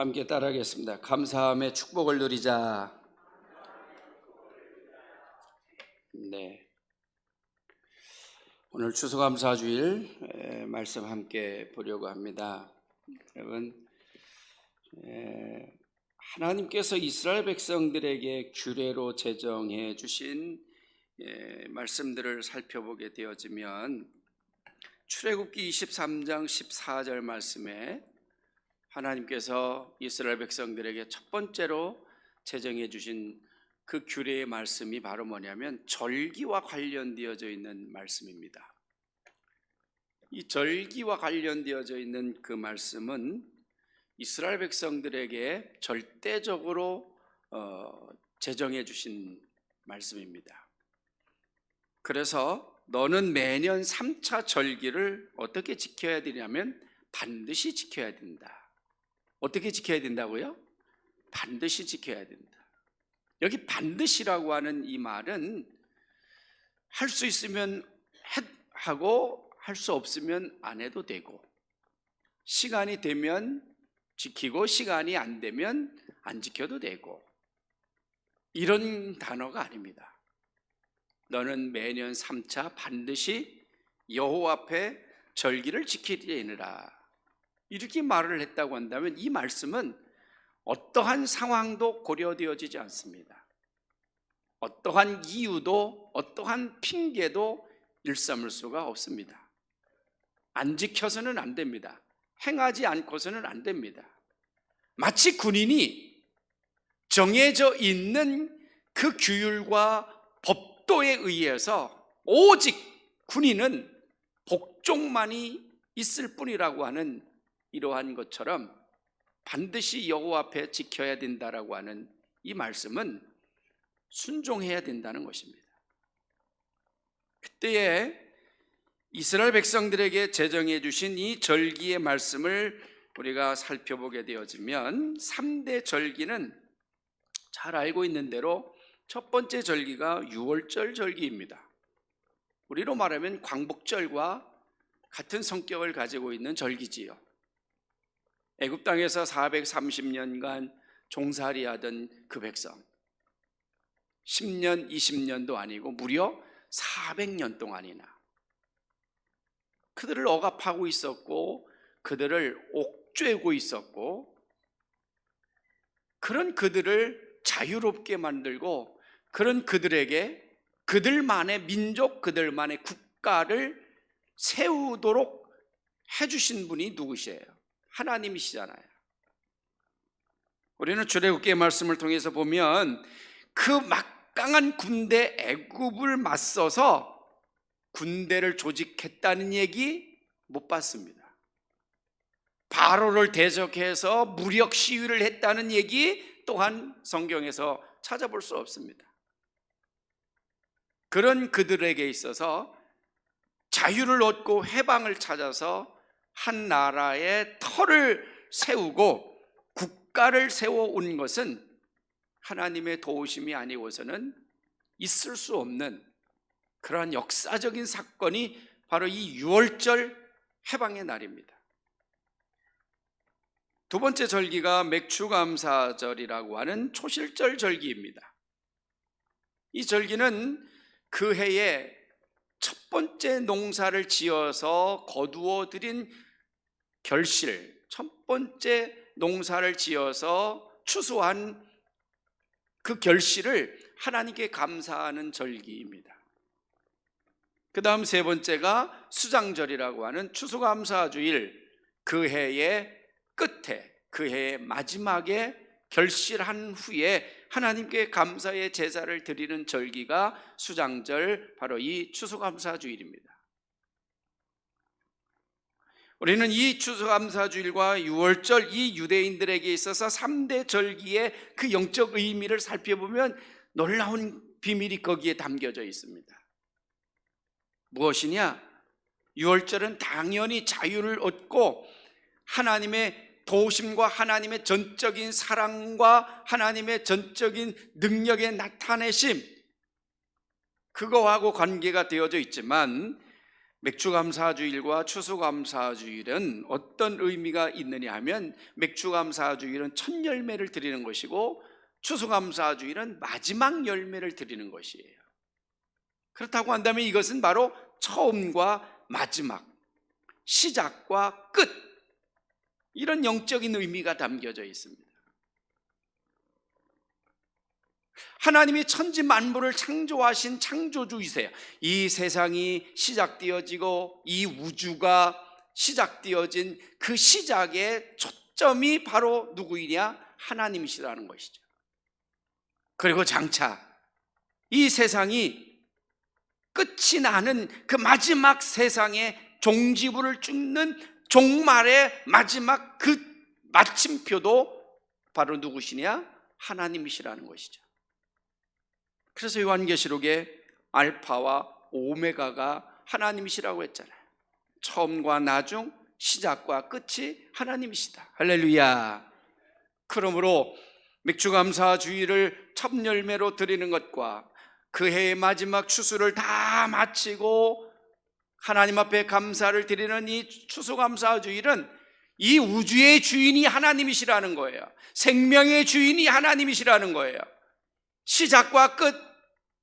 함께 따라하겠습니다. 감사함의 축복을 누리자. 네, 오늘 추수감사주일 말씀 함께 보려고 합니다. 여러분, 하나님께서 이스라엘 백성들에게 규례로 제정해 주신 말씀들을 살펴보게 되어지면 출애굽기 23장 14절 말씀에 하나님께서 이스라엘 백성들에게 첫 번째로 제정해 주신 그 규례의 말씀이 바로 뭐냐면 절기와 관련되어져 있는 말씀입니다. 이 절기와 관련되어져 있는 그 말씀은 이스라엘 백성들에게 절대적으로 제정해 주신 말씀입니다. 그래서 너는 매년 3차 절기를 어떻게 지켜야 되냐면 반드시 지켜야 된다. 어떻게 지켜야 된다고요? 반드시 지켜야 된다. 여기 반드시라고 하는 이 말은 할 수 있으면 하고 할 수 없으면 안 해도 되고, 시간이 되면 지키고 시간이 안 되면 안 지켜도 되고, 이런 단어가 아닙니다. 너는 매년 3차 반드시 여호와 앞에 절기를 지키리라, 이렇게 말을 했다고 한다면 이 말씀은 어떠한 상황도 고려되어지지 않습니다. 어떠한 이유도 어떠한 핑계도 일삼을 수가 없습니다. 안 지켜서는 안 됩니다. 행하지 않고서는 안 됩니다. 마치 군인이 정해져 있는 그 규율과 법도에 의해서 오직 군인은 복종만이 있을 뿐이라고 하는 이러한 것처럼 반드시 여호와 앞에 지켜야 된다라고 하는 이 말씀은 순종해야 된다는 것입니다. 그때에 이스라엘 백성들에게 제정해 주신 이 절기의 말씀을 우리가 살펴보게 되어지면 3대 절기는 잘 알고 있는 대로 첫 번째 절기가 유월절 절기입니다. 우리로 말하면 광복절과 같은 성격을 가지고 있는 절기지요. 애굽 땅에서 430년간 종살이하던 그 백성, 10년, 20년도 아니고 무려 400년 동안이나 그들을 억압하고 있었고 그들을 옥죄고 있었고, 그런 그들을 자유롭게 만들고 그런 그들에게 그들만의 민족, 그들만의 국가를 세우도록 해주신 분이 누구시에요? 하나님이시잖아요. 우리는 출애굽기의 말씀을 통해서 보면 그 막강한 군대 애굽을 맞서서 군대를 조직했다는 얘기 못 봤습니다. 바로를 대적해서 무력 시위를 했다는 얘기 또한 성경에서 찾아볼 수 없습니다. 그런 그들에게 있어서 자유를 얻고 해방을 찾아서 한 나라의 터를 세우고 국가를 세워온 것은 하나님의 도우심이 아니고서는 있을 수 없는 그러한 역사적인 사건이 바로 이 유월절 해방의 날입니다. 두 번째 절기가 맥추감사절이라고 하는 초실절 절기입니다. 이 절기는 그 해에 첫 번째 농사를 지어서 거두어 들인 결실, 첫 번째 농사를 지어서 추수한 그 결실을 하나님께 감사하는 절기입니다. 그 다음 세 번째가 수장절이라고 하는 추수감사주일, 그 해의 끝에, 그 해의 마지막에 결실한 후에 하나님께 감사의 제사를 드리는 절기가 수장절, 바로 이 추수감사주일입니다. 우리는 이 추수감사주일과 유월절, 이 유대인들에게 있어서 3대 절기의 그 영적 의미를 살펴보면 놀라운 비밀이 거기에 담겨져 있습니다. 무엇이냐? 유월절은 당연히 자유를 얻고 하나님의 도우심과 하나님의 전적인 사랑과 하나님의 전적인 능력의 나타내심, 그거하고 관계가 되어져 있지만 맥주감사주일과 추수감사주일은 어떤 의미가 있느냐 하면, 맥주감사주일은 첫 열매를 드리는 것이고 추수감사주일은 마지막 열매를 드리는 것이에요. 그렇다고 한다면 이것은 바로 처음과 마지막, 시작과 끝, 이런 영적인 의미가 담겨져 있습니다. 하나님이 천지 만물을 창조하신 창조주이세요. 이 세상이 시작되어지고 이 우주가 시작되어진 그 시작의 초점이 바로 누구이냐? 하나님이시라는 것이죠. 그리고 장차 이 세상이 끝이 나는 그 마지막 세상의 종지부를 찍는 종말의 마지막 그 마침표도 바로 누구시냐? 하나님이시라는 것이죠. 그래서 요한계시록에 알파와 오메가가 하나님이시라고 했잖아요. 처음과 나중, 시작과 끝이 하나님이시다. 할렐루야. 그러므로 맥주감사주일을 첫 열매로 드리는 것과 그 해의 마지막 추수를 다 마치고 하나님 앞에 감사를 드리는 이 추수감사주일은 이 우주의 주인이 하나님이시라는 거예요. 생명의 주인이 하나님이시라는 거예요. 시작과 끝,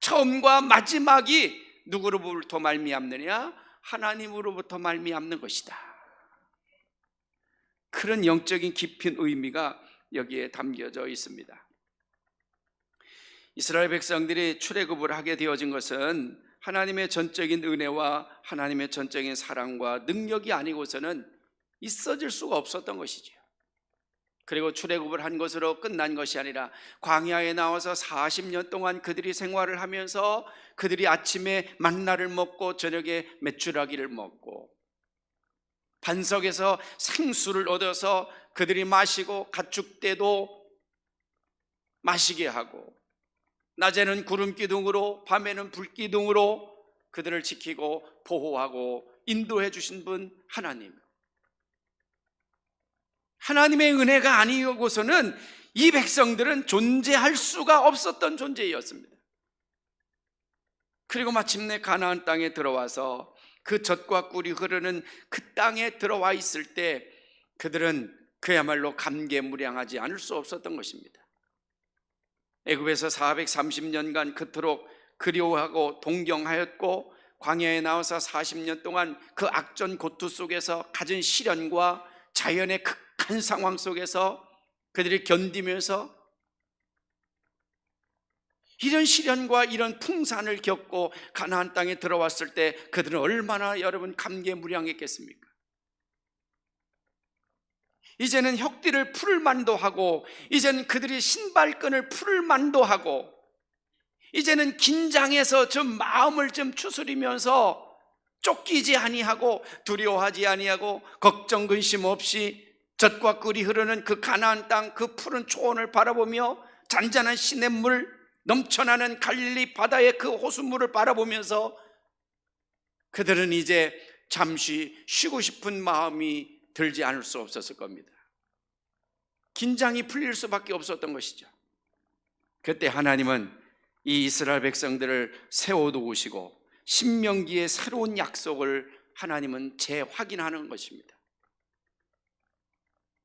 처음과 마지막이 누구로부터 말미암느냐? 하나님으로부터 말미암는 것이다. 그런 영적인 깊은 의미가 여기에 담겨져 있습니다. 이스라엘 백성들이 출애굽을 하게 되어진 것은 하나님의 전적인 은혜와 하나님의 전적인 사랑과 능력이 아니고서는 있어질 수가 없었던 것이죠. 그리고 출애굽을 한 것으로 끝난 것이 아니라 광야에 나와서 40년 동안 그들이 생활을 하면서 그들이 아침에 만나를 먹고 저녁에 메추라기를 먹고 반석에서 생수를 얻어서 그들이 마시고 가축대도 마시게 하고 낮에는 구름기둥으로 밤에는 불기둥으로 그들을 지키고 보호하고 인도해 주신 분 하나님, 하나님의 은혜가 아니고서는 이 백성들은 존재할 수가 없었던 존재였습니다. 그리고 마침내 가나안 땅에 들어와서 그 젖과 꿀이 흐르는 그 땅에 들어와 있을 때 그들은 그야말로 감개무량하지 않을 수 없었던 것입니다. 애굽에서 430년간 그토록 그리워하고 동경하였고 광야에 나와서 40년 동안 그 악전고투 속에서 가진 시련과 자연의 극한 상황 속에서 그들이 견디면서 이런 시련과 이런 풍산을 겪고 가나안 땅에 들어왔을 때 그들은 얼마나 여러분 감개무량했겠습니까? 이제는 혁띠를 풀을 만도 하고 이제는 그들이 신발끈을 풀을 만도 하고 이제는 긴장해서 좀 마음을 좀 추스리면서 쫓기지 아니하고 두려워하지 아니하고 걱정 근심 없이 젖과 꿀이 흐르는 그 가나안 땅 그 푸른 초원을 바라보며 잔잔한 시냇물 넘쳐나는 갈릴리 바다의 그 호수물을 바라보면서 그들은 이제 잠시 쉬고 싶은 마음이 들지 않을 수 없었을 겁니다. 긴장이 풀릴 수밖에 없었던 것이죠. 그때 하나님은 이 이스라엘 백성들을 세워두시고 신명기의 새로운 약속을 하나님은 재확인하는 것입니다.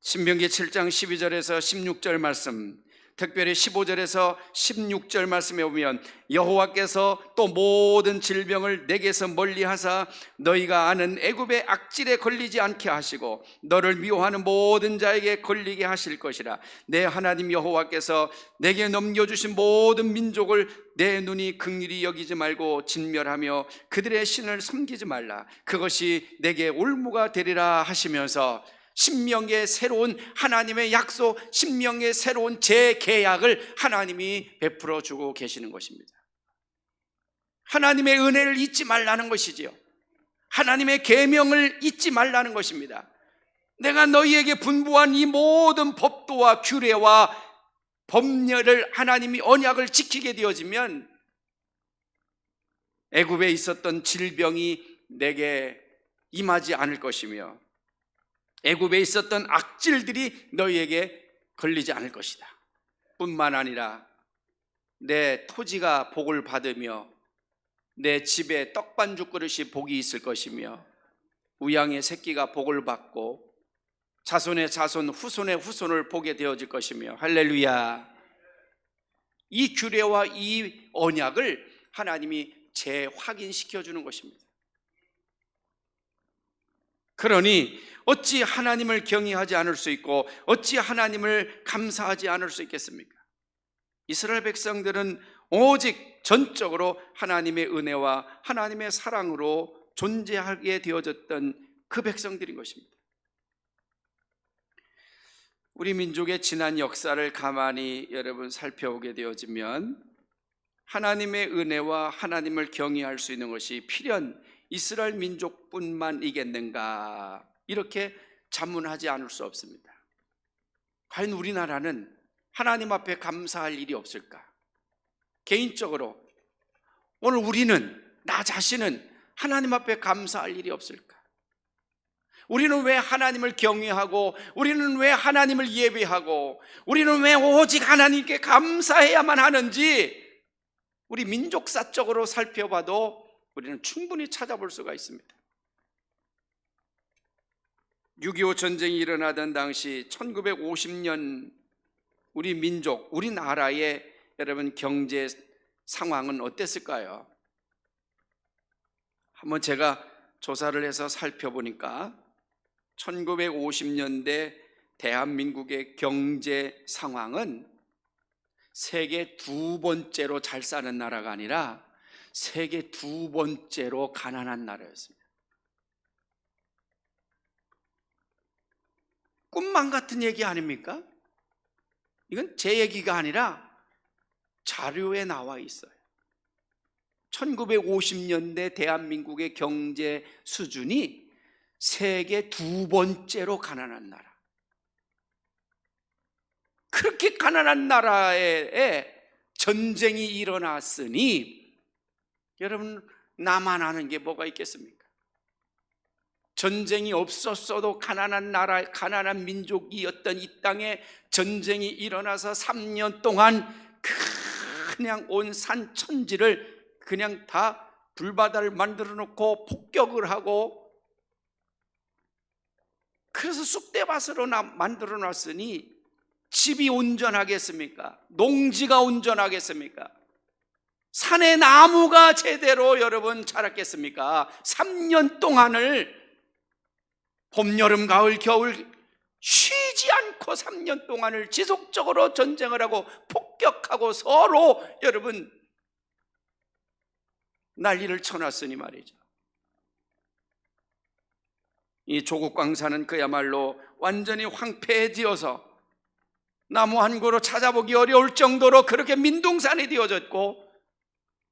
신명기 7장 12절에서 16절 말씀, 특별히 15절에서 16절 말씀에 보면 여호와께서 또 모든 질병을 내게서 멀리하사 너희가 아는 애굽의 악질에 걸리지 않게 하시고 너를 미워하는 모든 자에게 걸리게 하실 것이라. 내 하나님 여호와께서 내게 넘겨주신 모든 민족을 내 눈이 긍휼히 여기지 말고 진멸하며 그들의 신을 섬기지 말라. 그것이 내게 올무가 되리라 하시면서 신명의 새로운 하나님의 약속, 신명의 새로운 재계약을 하나님이 베풀어 주고 계시는 것입니다. 하나님의 은혜를 잊지 말라는 것이지요. 하나님의 계명을 잊지 말라는 것입니다. 내가 너희에게 분부한 이 모든 법도와 규례와 법률을 하나님이 언약을 지키게 되어지면 애굽에 있었던 질병이 내게 임하지 않을 것이며 애굽에 있었던 악질들이 너희에게 걸리지 않을 것이다. 뿐만 아니라 내 토지가 복을 받으며 내 집에 떡반죽 그릇이 복이 있을 것이며 우양의 새끼가 복을 받고 자손의 자손 후손의 후손을 보게 되어질 것이며 할렐루야. 이 규례와 이 언약을 하나님이 재확인시켜 주는 것입니다. 그러니 어찌 하나님을 경외하지 않을 수 있고 어찌 하나님을 감사하지 않을 수 있겠습니까? 이스라엘 백성들은 오직 전적으로 하나님의 은혜와 하나님의 사랑으로 존재하게 되어졌던 그 백성들인 것입니다. 우리 민족의 지난 역사를 가만히 여러분 살펴보게 되어지면 하나님의 은혜와 하나님을 경외할 수 있는 것이 필연 이스라엘 민족뿐만이겠는가, 이렇게 자문하지 않을 수 없습니다. 과연 우리나라는 하나님 앞에 감사할 일이 없을까? 개인적으로 오늘 우리는, 나 자신은 하나님 앞에 감사할 일이 없을까? 우리는 왜 하나님을 경외하고, 우리는 왜 하나님을 예배하고, 우리는 왜 오직 하나님께 감사해야만 하는지 우리 민족사적으로 살펴봐도 우리는 충분히 찾아볼 수가 있습니다. 6.25 전쟁이 일어나던 당시 1950년 우리 민족, 우리나라의 여러분 경제 상황은 어땠을까요? 한번 제가 조사를 해서 살펴보니까 1950년대 대한민국의 경제 상황은 세계 두 번째로 잘 사는 나라가 아니라 세계 두 번째로 가난한 나라였습니다. 꿈만 같은 얘기 아닙니까? 이건 제 얘기가 아니라 자료에 나와 있어요. 1950년대 대한민국의 경제 수준이 세계 두 번째로 가난한 나라. 그렇게 가난한 나라에 전쟁이 일어났으니 여러분, 나만 아는 게 뭐가 있겠습니까? 전쟁이 없었어도 가난한 나라, 가난한 민족이었던 이 땅에 전쟁이 일어나서 3년 동안 그냥 온 산천지를 그냥 다 불바다를 만들어 놓고 폭격을 하고, 그래서 쑥대밭으로 만들어 놨으니 집이 온전하겠습니까? 농지가 온전하겠습니까? 산의 나무가 제대로 여러분 자랐겠습니까? 3년 동안을 봄, 여름, 가을, 겨울 쉬지 않고 3년 동안을 지속적으로 전쟁을 하고 폭격하고 서로 여러분 난리를 쳐놨으니 말이죠. 이 조국 광산은 그야말로 완전히 황폐해지어서 나무 한 그루 찾아보기 어려울 정도로 그렇게 민둥산이 되어졌고,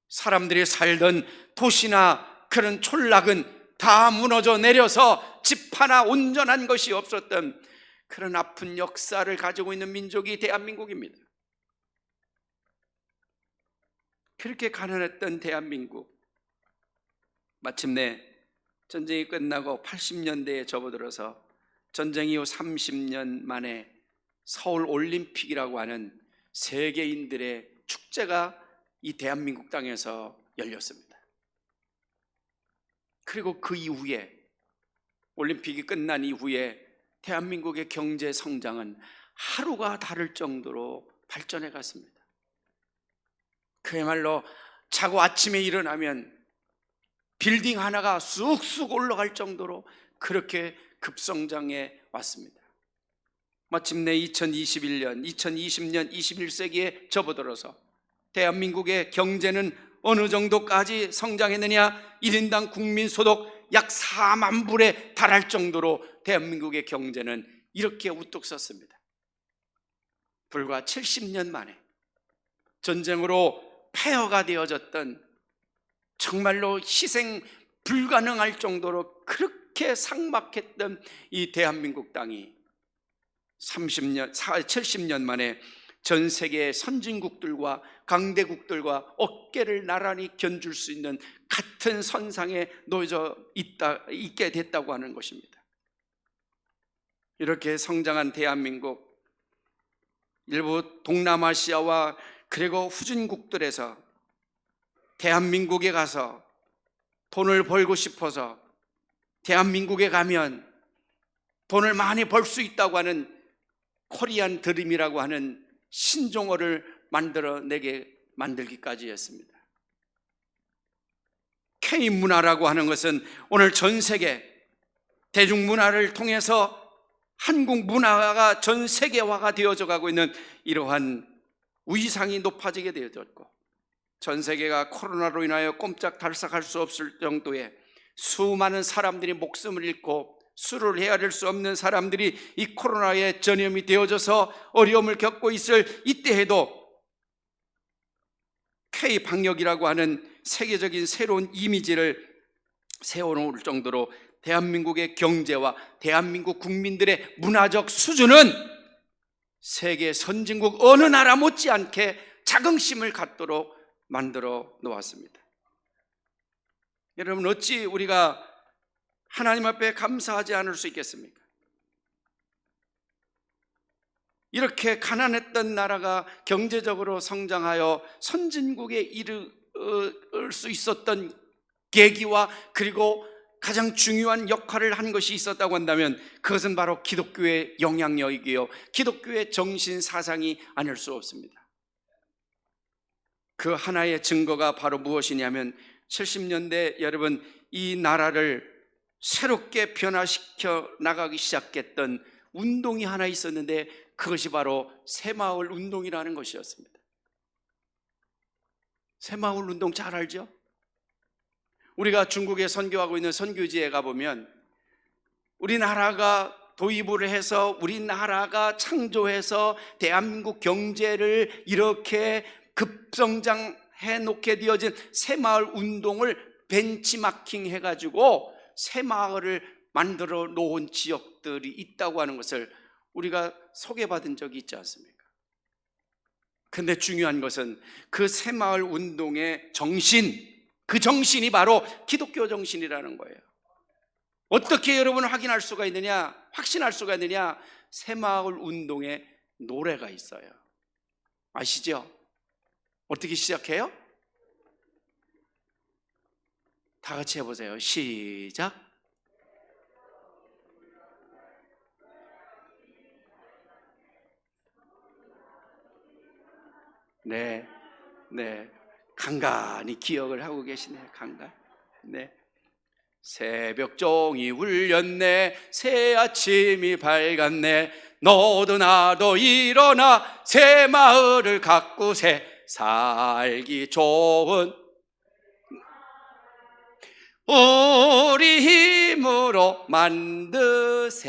사람들이 살던 도시나 그런 촌락은 다 무너져 내려서 집 하나 온전한 것이 없었던 그런 아픈 역사를 가지고 있는 민족이 대한민국입니다. 그렇게 가난했던 대한민국, 마침내 전쟁이 끝나고 80년대에 접어들어서 전쟁 이후 30년 만에 서울 올림픽이라고 하는 세계인들의 축제가 이 대한민국 땅에서 열렸습니다. 그리고 그 이후에, 올림픽이 끝난 이후에 대한민국의 경제 성장은 하루가 다를 정도로 발전해 갔습니다. 그야말로 자고 아침에 일어나면 빌딩 하나가 쑥쑥 올라갈 정도로 그렇게 급성장해 왔습니다. 마침내 2021년, 2020년, 21세기에 접어들어서 대한민국의 경제는 어느 정도까지 성장했느냐? 1인당 국민소득 약 4만 불에 달할 정도로 대한민국의 경제는 이렇게 우뚝 섰습니다. 불과 70년 만에 전쟁으로 폐허가 되어졌던, 정말로 희생 불가능할 정도로 그렇게 삭막했던 이 대한민국 땅이 70년 만에 전 세계의 선진국들과 강대국들과 어깨를 나란히 견줄 수 있는 같은 선상에 놓여져 있게 됐다고 하는 것입니다. 이렇게 성장한 대한민국, 일부 동남아시아와 그리고 후진국들에서 대한민국에 가서 돈을 벌고 싶어서 대한민국에 가면 돈을 많이 벌 수 있다고 하는 코리안 드림이라고 하는 신종어를 만들어내게 만들기까지였습니다. K문화라고 하는 것은 오늘 전 세계 대중문화를 통해서 한국 문화가 전 세계화가 되어져 가고 있는 이러한 위상이 높아지게 되어졌고, 전 세계가 코로나로 인하여 꼼짝달싹할 수 없을 정도의 수많은 사람들이 목숨을 잃고 술을 헤아릴 수 없는 사람들이 이 코로나에 전염이 되어져서 어려움을 겪고 있을 이때에도 K방역이라고 하는 세계적인 새로운 이미지를 세워놓을 정도로 대한민국의 경제와 대한민국 국민들의 문화적 수준은 세계 선진국 어느 나라 못지않게 자긍심을 갖도록 만들어 놓았습니다. 여러분, 어찌 우리가 하나님 앞에 감사하지 않을 수 있겠습니까? 이렇게 가난했던 나라가 경제적으로 성장하여 선진국에 이를 수 있었던 계기와 그리고 가장 중요한 역할을 한 것이 있었다고 한다면 그것은 바로 기독교의 영향력이요, 기독교의 정신 사상이 아닐 수 없습니다. 그 하나의 증거가 바로 무엇이냐면 70년대 여러분, 이 나라를 새롭게 변화시켜 나가기 시작했던 운동이 하나 있었는데 그것이 바로 새마을 운동이라는 것이었습니다. 새마을 운동 잘 알죠? 우리가 중국에 선교하고 있는 선교지에 가보면 우리나라가 도입을 해서 우리나라가 창조해서 대한민국 경제를 이렇게 급성장해 놓게 되어진 새마을 운동을 벤치마킹 해가지고 새마을을 만들어 놓은 지역들이 있다고 하는 것을 우리가 소개받은 적이 있지 않습니까? 근데 중요한 것은 그 새마을 운동의 정신, 그 정신이 바로 기독교 정신이라는 거예요. 어떻게 여러분 확인할 수가 있느냐, 확신할 수가 있느냐? 새마을 운동의 노래가 있어요. 아시죠? 어떻게 시작해요? 다 같이 해보세요. 시작. 네, 간간히 기억을 하고 계시네요. 간간. 네. 새벽종이 울렸네, 새 아침이 밝았네, 너도 나도 일어나 새마을을 가꾸세, 살기 좋은 우리 힘으로 만드세.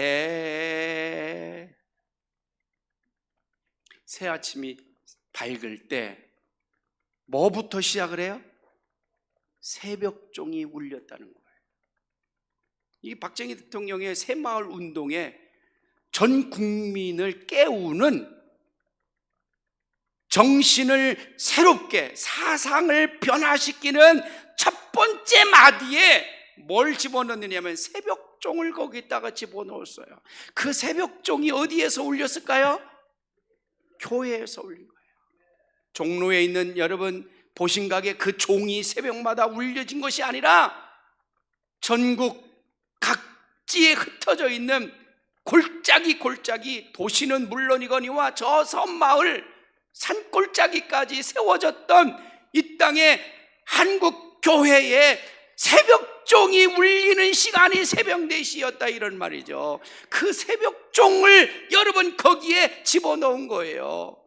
새 아침이 밝을 때 뭐부터 시작을 해요? 새벽종이 울렸다는 거예요. 이 박정희 대통령의 새마을 운동에 전 국민을 깨우는, 정신을 새롭게 사상을 변화시키는 첫 번째 마디에 뭘 집어넣느냐면 새벽종을 거기다가 집어넣었어요. 그 새벽종이 어디에서 울렸을까요? 교회에서 울린 거예요. 종로에 있는 여러분 보신각에 그 종이 새벽마다 울려진 것이 아니라 전국 각지에 흩어져 있는 골짜기 도시는 물론이거니와 저 섬마을 산골짜기까지 세워졌던 이 땅의 한국 교회에 새벽종이 울리는 시간이 새벽 4시였다 이런 말이죠. 그 새벽종을 여러분 거기에 집어넣은 거예요.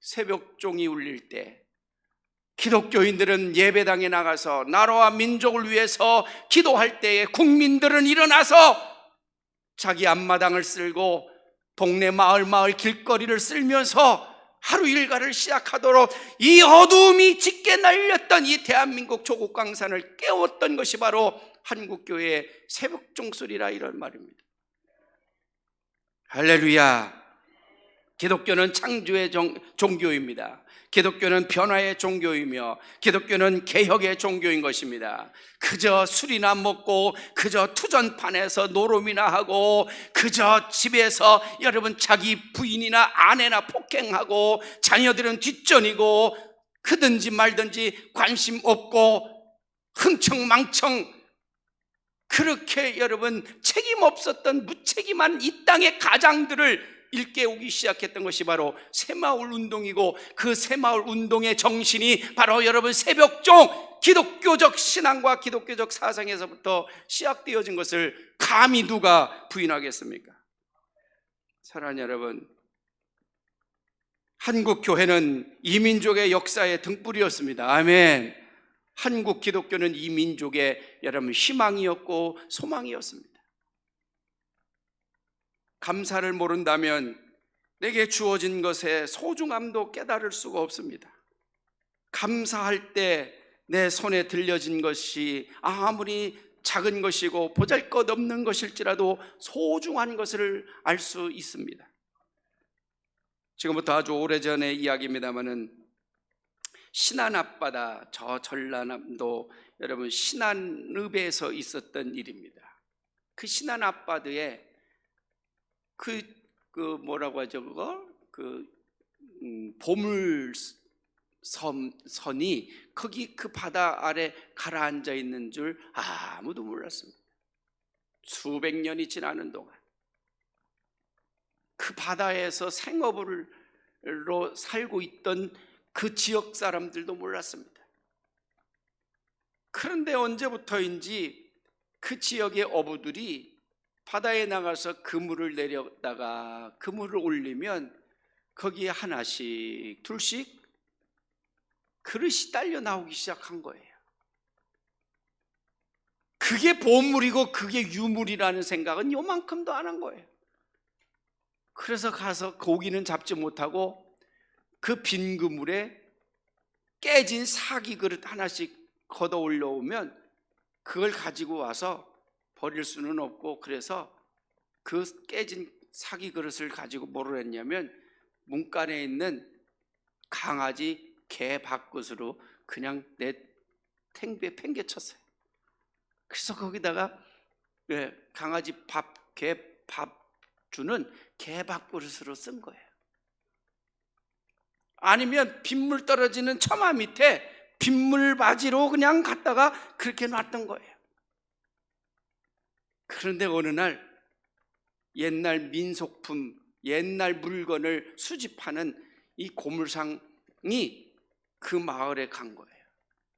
새벽종이 울릴 때 기독교인들은 예배당에 나가서 나라와 민족을 위해서 기도할 때에 국민들은 일어나서 자기 앞마당을 쓸고 동네 마을 길거리를 쓸면서 하루 일과를 시작하도록 이 어두움이 짙게 날렸던 이 대한민국 조국 강산을 깨웠던 것이 바로 한국교회의 새벽종 소리라 이런 말입니다. 할렐루야. 기독교는 창조의 종교입니다. 기독교는 변화의 종교이며 기독교는 개혁의 종교인 것입니다. 그저 술이나 먹고 그저 투전판에서 노름이나 하고 그저 집에서 여러분 자기 부인이나 아내나 폭행하고 자녀들은 뒷전이고 크든지 말든지 관심 없고 흥청망청 그렇게 여러분 책임 없었던 무책임한 이 땅의 가장들을 일깨우기 시작했던 것이 바로 새마을 운동이고, 그 새마을 운동의 정신이 바로 여러분 새벽종 기독교적 신앙과 기독교적 사상에서부터 시작되어진 것을 감히 누가 부인하겠습니까? 사랑하는 여러분, 한국 교회는 이 민족의 역사의 등불이었습니다. 아멘. 한국 기독교는 이 민족의 여러분 희망이었고 소망이었습니다. 감사를 모른다면 내게 주어진 것의 소중함도 깨달을 수가 없습니다. 감사할 때 내 손에 들려진 것이 아무리 작은 것이고 보잘것없는 것일지라도 소중한 것을 알 수 있습니다. 지금부터 아주 오래전의 이야기입니다마는 신안 앞바다, 저 전라남도 여러분 신안읍에서 있었던 일입니다. 그 신안 앞바다에 뭐라고 하죠, 그거? 보물선이 거기 그 바다 아래 가라앉아 있는 줄 아무도 몰랐습니다. 수백 년이 지나는 동안 그 바다에서 생업으로 살고 있던 그 지역 사람들도 몰랐습니다. 그런데 언제부터인지 그 지역의 어부들이 바다에 나가서 그물을 내려다가 그물을 올리면 거기에 하나씩 둘씩 그릇이 딸려 나오기 시작한 거예요. 그게 보물이고 그게 유물이라는 생각은 요만큼도 안 한 거예요. 그래서 가서 고기는 잡지 못하고 그 빈 그물에 깨진 사기 그릇 하나씩 걷어 올려오면 그걸 가지고 와서 버릴 수는 없고, 그래서 그 깨진 사기 그릇을 가지고 뭐를 했냐면 문간에 있는 강아지 개 밥그릇으로 그냥 탱배에 팽개쳤어요. 그래서 거기다가 강아지 개 밥 주는 개 밥그릇으로 쓴 거예요. 아니면 빗물 떨어지는 처마 밑에 빗물 바지로 그냥 갖다가 그렇게 놨던 거예요. 그런데 어느 날 옛날 민속품, 옛날 물건을 수집하는 이 고물상이 그 마을에 간 거예요.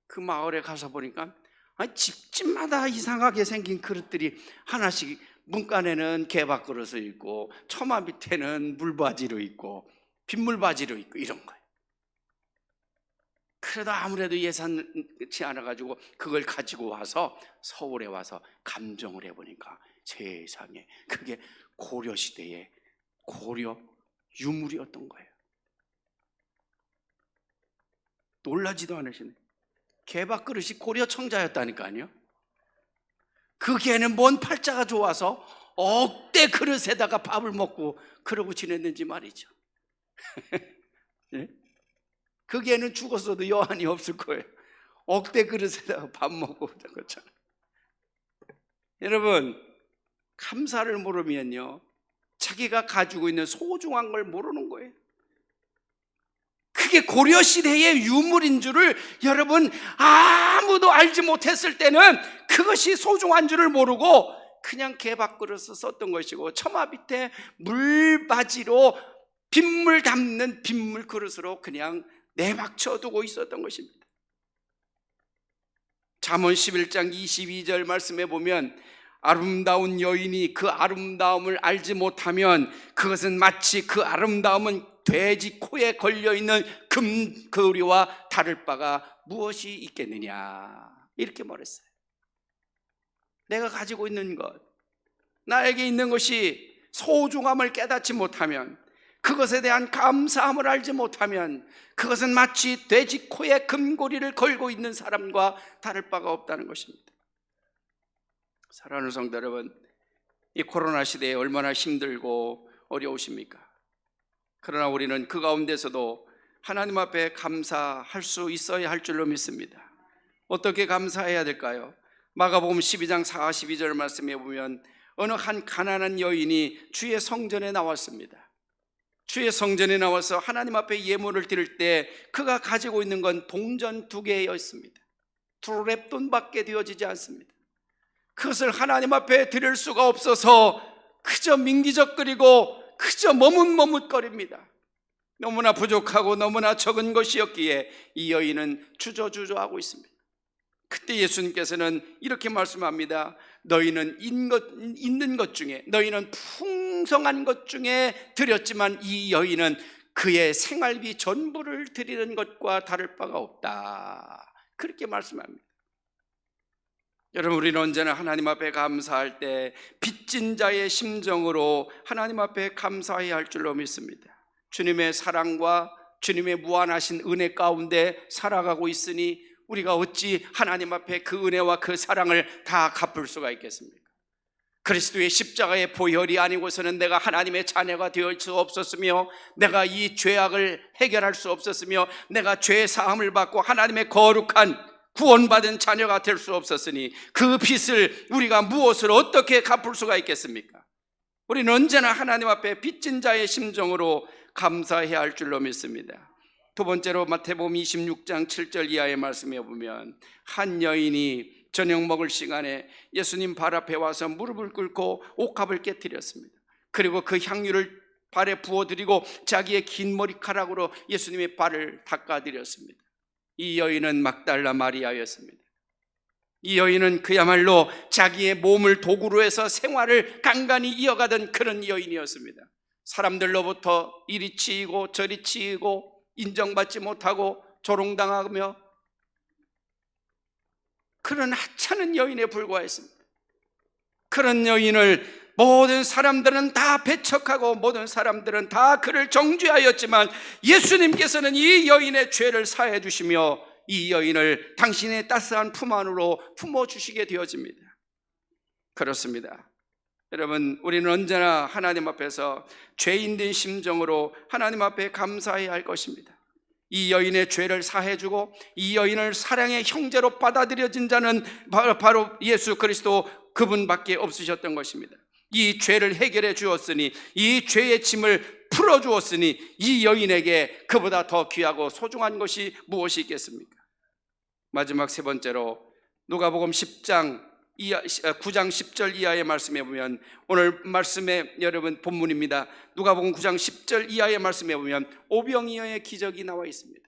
그 마을에 가서 보니까 집집마다 이상하게 생긴 그릇들이 하나씩, 문간에는 개밥그릇이 있고 처마 밑에는 물바지로 있고 빗물바지로 있고 이런 거예요. 그래도 아무래도 예산치 않아가지고 그걸 가지고 와서 서울에 와서 감정을 해보니까 세상에 그게 고려시대의 고려 유물이었던 거예요. 놀라지도 않으시네. 개밥그릇이 고려 청자였다니까요. 그 개는 뭔 팔자가 좋아서 억대 그릇에다가 밥을 먹고 그러고 지냈는지 말이죠. 예? 그 개는 죽었어도 여한이 없을 거예요. 억대 그릇에다가 밥 먹고 그렇잖아요. 여러분, 감사를 모르면요 자기가 가지고 있는 소중한 걸 모르는 거예요. 그게 고려시대의 유물인 줄을 여러분 아무도 알지 못했을 때는 그것이 소중한 줄을 모르고 그냥 개밥그릇을 썼던 것이고 처마 밑에 물바지로 빗물 담는 빗물 그릇으로 그냥 내박쳐 두고 있었던 것입니다. 잠언 11장 22절 말씀에 보면 아름다운 여인이 그 아름다움을 알지 못하면 그것은 마치 그 아름다움은 돼지 코에 걸려있는 금거리와 다를 바가 무엇이 있겠느냐, 이렇게 말했어요. 내가 가지고 있는 것, 나에게 있는 것이 소중함을 깨닫지 못하면, 그것에 대한 감사함을 알지 못하면 그것은 마치 돼지 코에 금고리를 걸고 있는 사람과 다를 바가 없다는 것입니다. 사랑하는 성도 여러분, 이 코로나 시대에 얼마나 힘들고 어려우십니까? 그러나 우리는 그 가운데서도 하나님 앞에 감사할 수 있어야 할 줄로 믿습니다. 어떻게 감사해야 될까요? 마가복음 12장 42절 말씀에 보면 어느 한 가난한 여인이 주의 성전에 나왔습니다. 주의 성전에 나와서 하나님 앞에 예물을 드릴 때 그가 가지고 있는 건 동전 2개였습니다. 두 랩돈밖에 되어지지 않습니다. 그것을 하나님 앞에 드릴 수가 없어서 그저 민기적거리고 그저 머뭇머뭇거립니다. 너무나 부족하고 너무나 적은 것이었기에 이 여인은 주저주저하고 있습니다. 그때 예수님께서는 이렇게 말씀합니다. 너희는 있는 것 중에, 너희는 풍성한 것 중에 드렸지만 이 여인은 그의 생활비 전부를 드리는 것과 다를 바가 없다. 그렇게 말씀합니다. 여러분, 우리는 언제나 하나님 앞에 감사할 때 빚진 자의 심정으로 하나님 앞에 감사해야 할 줄로 믿습니다. 주님의 사랑과 주님의 무한하신 은혜 가운데 살아가고 있으니 우리가 어찌 하나님 앞에 그 은혜와 그 사랑을 다 갚을 수가 있겠습니까? 그리스도의 십자가의 보혈이 아니고서는 내가 하나님의 자녀가 되을 수 없었으며, 내가 이 죄악을 해결할 수 없었으며, 내가 죄 사함을 받고 하나님의 거룩한 구원받은 자녀가 될 수 없었으니 그 빚을 우리가 무엇을 어떻게 갚을 수가 있겠습니까? 우리는 언제나 하나님 앞에 빚진 자의 심정으로 감사해야 할 줄로 믿습니다. 두 번째로 마태복음 26장 7절 이하의 말씀에 보면 한 여인이 저녁 먹을 시간에 예수님 발 앞에 와서 무릎을 꿇고 옥합을 깨뜨렸습니다. 그리고 그 향유를 발에 부어드리고 자기의 긴 머리카락으로 예수님의 발을 닦아드렸습니다. 이 여인은 막달라 마리아였습니다. 이 여인은 그야말로 자기의 몸을 도구로 해서 생활을 간간히 이어가던 그런 여인이었습니다. 사람들로부터 이리 치이고 저리 치이고 인정받지 못하고 조롱당하며 그런 하찮은 여인에 불과했습니다. 그런 여인을 모든 사람들은 다 배척하고 모든 사람들은 다 그를 정죄하였지만 예수님께서는 이 여인의 죄를 사해 주시며 이 여인을 당신의 따스한 품 안으로 품어주시게 되어집니다. 그렇습니다. 여러분, 우리는 언제나 하나님 앞에서 죄인된 심정으로 하나님 앞에 감사해야 할 것입니다. 이 여인의 죄를 사해주고 이 여인을 사랑의 형제로 받아들여진 자는 바로 예수 그리스도 그분밖에 없으셨던 것입니다. 이 죄를 해결해 주었으니, 이 죄의 짐을 풀어주었으니 이 여인에게 그보다 더 귀하고 소중한 것이 무엇이 있겠습니까? 마지막 세 번째로 누가복음 9장 10절 이하의 말씀에 보면, 오늘 말씀의 여러분 본문입니다. 누가복음 9장 10절 이하의 말씀에 보면 오병이어의 기적이 나와 있습니다.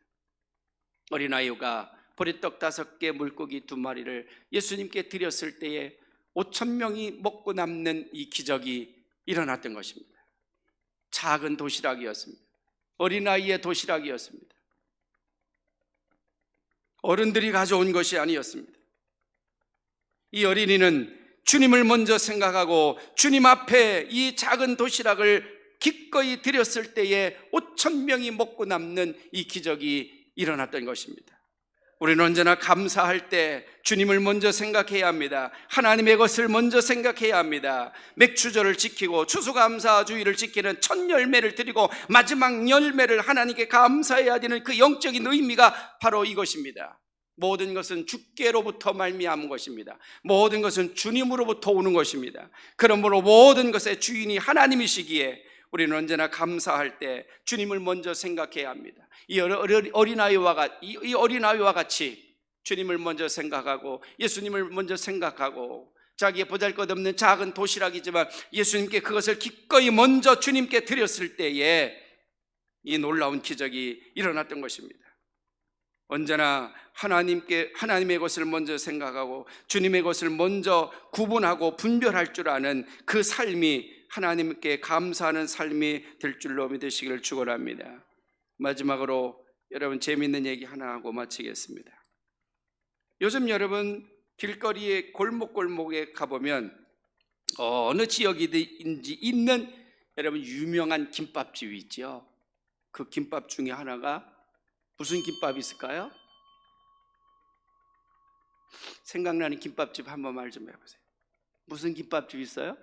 어린아이가 보리떡 5개 물고기 2마리를 예수님께 드렸을 때에 5,000명이 먹고 남는 이 기적이 일어났던 것입니다. 작은 도시락이었습니다. 어린아이의 도시락이었습니다. 어른들이 가져온 것이 아니었습니다. 이 어린이는 주님을 먼저 생각하고 주님 앞에 이 작은 도시락을 기꺼이 드렸을 때에 5,000명이 먹고 남는 이 기적이 일어났던 것입니다. 우리는 언제나 감사할 때 주님을 먼저 생각해야 합니다. 하나님의 것을 먼저 생각해야 합니다. 맥주절을 지키고 추수감사주의를 지키는 첫 열매를 드리고 마지막 열매를 하나님께 감사해야 되는 그 영적인 의미가 바로 이것입니다. 모든 것은 주께로부터 말미암은 것입니다. 모든 것은 주님으로부터 오는 것입니다. 그러므로 모든 것의 주인이 하나님이시기에 우리는 언제나 감사할 때 주님을 먼저 생각해야 합니다. 이 어린아이와 같이 주님을 먼저 생각하고 예수님을 먼저 생각하고 자기의 보잘것없는 작은 도시락이지만 예수님께 그것을 기꺼이 먼저 주님께 드렸을 때에 이 놀라운 기적이 일어났던 것입니다. 언제나 하나님의 것을 먼저 생각하고 주님의 것을 먼저 구분하고 분별할 줄 아는 그 삶이 하나님께 감사하는 삶이 될 줄로 믿으시기를 축원합니다. 마지막으로 여러분 재미있는 얘기 하나 하고 마치겠습니다. 요즘 여러분 길거리에 골목골목에 가보면 어느 지역인지 있는 여러분 유명한 김밥집이 있죠. 그 김밥 중에 하나가 무슨 김밥이 있을까요? 생각나는 김밥집 한번 말 좀 해보세요. 무슨 김밥집 있어요?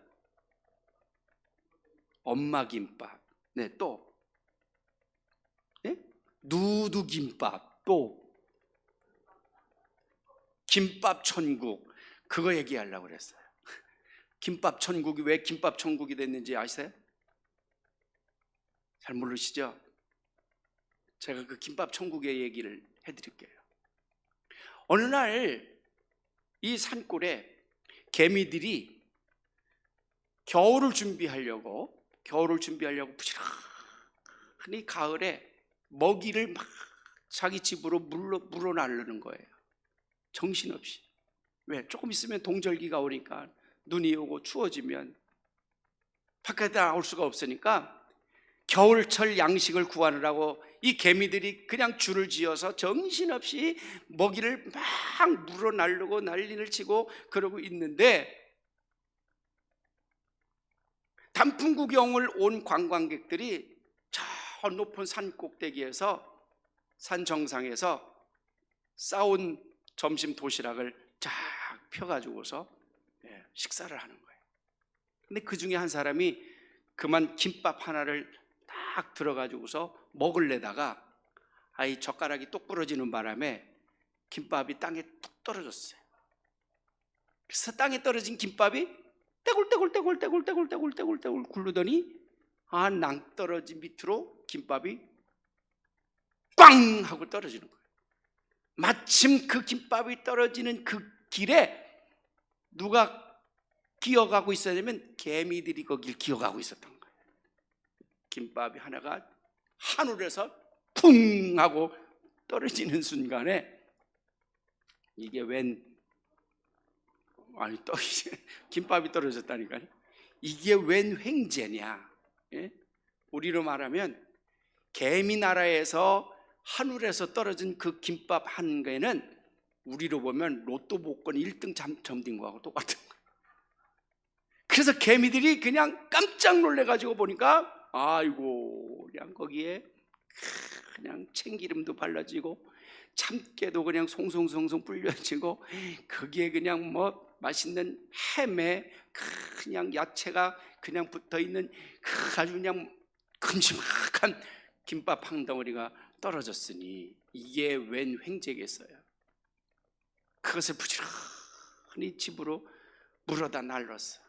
엄마 김밥. 네, 또 네? 누드김밥. 또 김밥 천국. 그거 얘기하려고 그랬어요. 김밥 천국이 왜 김밥 천국이 됐는지 아세요? 잘 모르시죠? 제가 그 김밥 천국의 얘기를 해드릴게요. 어느 날 이 산골에 개미들이 겨울을 준비하려고 부지런히 가을에 먹이를 막 자기 집으로 물어 나르는 거예요. 정신없이. 왜? 조금 있으면 동절기가 오니까 눈이 오고 추워지면 바깥에 나올 수가 없으니까 겨울철 양식을 구하느라고 이 개미들이 그냥 줄을 지어서 정신없이 먹이를 막 물어 나르고 난리를 치고 그러고 있는데, 단풍 구경을 온 관광객들이 저 높은 산 꼭대기에서, 산 정상에서 싸온 점심 도시락을 쫙 펴가지고서 식사를 하는 거예요. 근데 그 중에 한 사람이 그만 김밥 하나를 딱 들어가지고서 먹으려다가 이 젓가락이 똑 부러지는 바람에 김밥이 땅에 뚝 떨어졌어요. 그래서 땅에 떨어진 김밥이 떼굴떼굴 굴르더니 낭떠러지 밑으로 김밥이 꽝 하고 떨어지는 거예요. 마침 그 김밥이 떨어지는 그 길에 누가 기어가고 있어야 되면 개미들이 거길 기어가고 있었던 거예요. 김밥이 하나가 하늘에서 쿵 하고 떨어지는 순간에 이게 김밥이 떨어졌다니까요. 이게 웬 횡재냐? 우리로 말하면 개미 나라에서 하늘에서 떨어진 그 김밥 한 개는 우리로 보면 로또 복권 1등 점든 거하고 똑같은 거예요. 그래서 개미들이 그냥 깜짝 놀래가지고 보니까 아이고, 그냥 거기에 그냥 참기름도 발라지고 참깨도 그냥 송송송송 불려지고 거기에 그냥 뭐 맛있는 햄에 그냥 야채가 그냥 붙어있는 아주 그냥 큼지막한 김밥 한 덩어리가 떨어졌으니 이게 웬 횡재겠어요. 그것을 부지런히 집으로 물어다 날랐어.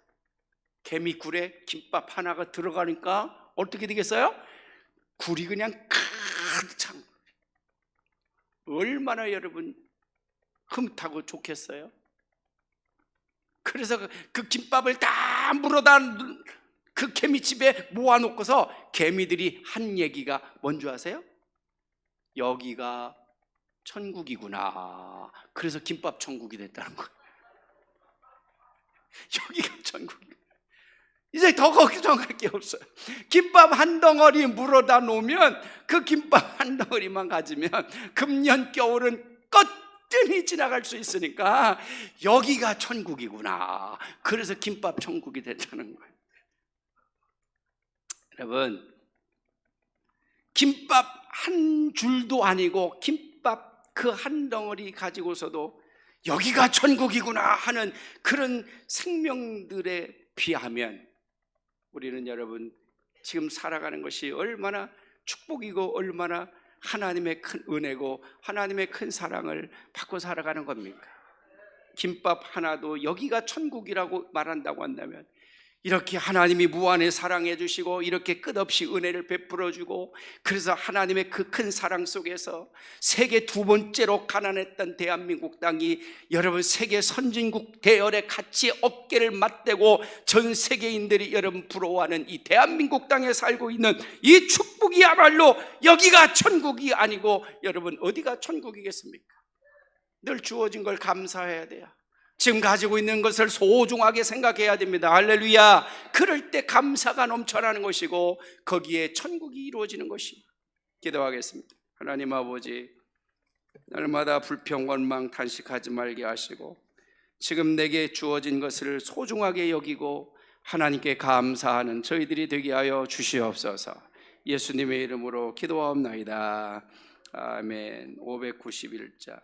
개미굴에 김밥 하나가 들어가니까 어떻게 되겠어요? 굴이 그냥 가득 찬 거예요. 얼마나 여러분 흠타고 좋겠어요? 그래서 그 김밥을 다 물어다 그 개미집에 모아놓고서 개미들이 한 얘기가 뭔지 아세요? 여기가 천국이구나. 그래서 김밥 천국이 됐다는 거예요. 여기가 천국이구나. 이제 더 걱정할 게 없어요. 김밥 한 덩어리 물어다 놓으면 그 김밥 한 덩어리만 가지면 금년 겨울은 껐더니 지나갈 수 있으니까 여기가 천국이구나. 그래서 김밥 천국이 됐다는 거예요. 여러분, 김밥 한 줄도 아니고 김밥 그 한 덩어리 가지고서도 여기가 천국이구나 하는 그런 생명들에 비하면 우리는 여러분 지금 살아가는 것이 얼마나 축복이고 얼마나 하나님의 큰 은혜고 하나님의 큰 사랑을 받고 살아가는 겁니까? 김밥 하나도 여기가 천국이라고 말한다고 한다면 이렇게 하나님이 무한히 사랑해 주시고 이렇게 끝없이 은혜를 베풀어 주고 그래서 하나님의 그 큰 사랑 속에서 세계 두 번째로 가난했던 대한민국 땅이 여러분 세계 선진국 대열에 같이 어깨를 맞대고 전 세계인들이 여러분 부러워하는 이 대한민국 땅에 살고 있는 이 축복이야말로 여기가 천국이 아니고 여러분 어디가 천국이겠습니까? 늘 주어진 걸 감사해야 돼요. 지금 가지고 있는 것을 소중하게 생각해야 됩니다. 할렐루야. 그럴 때 감사가 넘쳐나는 것이고 거기에 천국이 이루어지는 것이. 기도하겠습니다. 하나님 아버지, 날마다 불평 원망 탄식하지 말게 하시고 지금 내게 주어진 것을 소중하게 여기고 하나님께 감사하는 저희들이 되게 하여 주시옵소서. 예수님의 이름으로 기도하옵나이다. 아멘. 591자